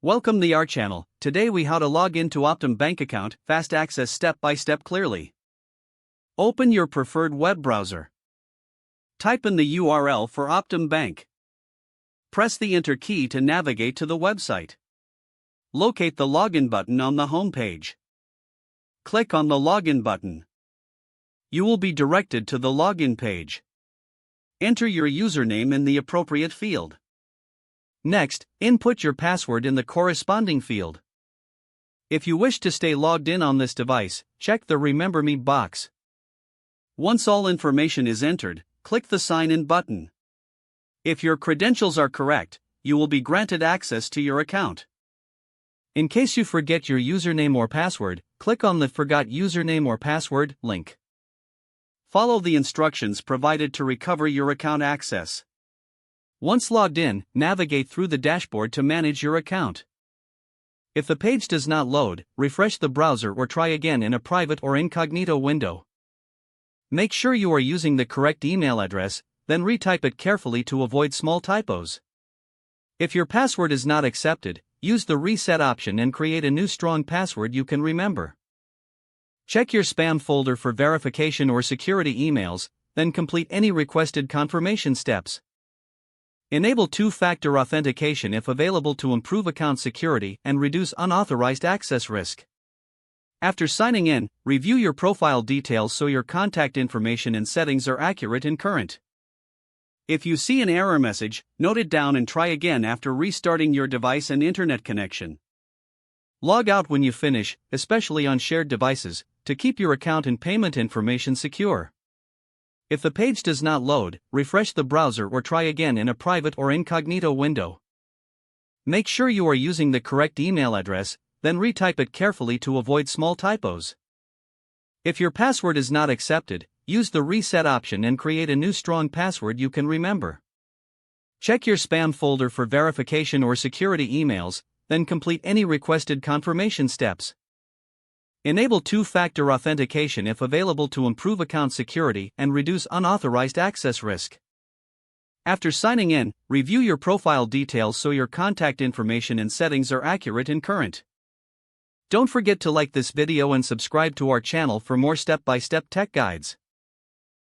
Welcome to our channel. Today we how to log into Optum bank account, fast access step by step clearly. Open your preferred web browser. Type in the URL for Optum Bank. Press the enter key to navigate to the website. Locate the login button on the home page. Click on the login button. You will be directed to the login page. Enter your username in the appropriate field. Next, input your password in the corresponding field. If you wish to stay logged in on this device, check the Remember Me box. Once all information is entered, click the Sign In button. If your credentials are correct, you will be granted access to your account. In case you forget your username or password, click on the Forgot Username or Password link. Follow the instructions provided to recover your account access. Once logged in, navigate through the dashboard to manage your account. If the page does not load, refresh the browser or try again in a private or incognito window. Make sure you are using the correct email address, then retype it carefully to avoid small typos. If your password is not accepted, use the reset option and create a new strong password you can remember. Check your spam folder for verification or security emails, then complete any requested confirmation steps. Enable two-factor authentication if available to improve account security and reduce unauthorized access risk. After signing in, review your profile details so your contact information and settings are accurate and current. If you see an error message, note it down and try again after restarting your device and internet connection. Log out when you finish, especially on shared devices, to keep your account and payment information secure. If the page does not load, refresh the browser or try again in a private or incognito window. Make sure you are using the correct email address, then retype it carefully to avoid small typos. If your password is not accepted, use the reset option and create a new strong password you can remember. Check your spam folder for verification or security emails, then complete any requested confirmation steps. Enable two-factor authentication if available to improve account security and reduce unauthorized access risk. After signing in, review your profile details so your contact information and settings are accurate and current. Don't forget to like this video and subscribe to our channel for more step-by-step tech guides.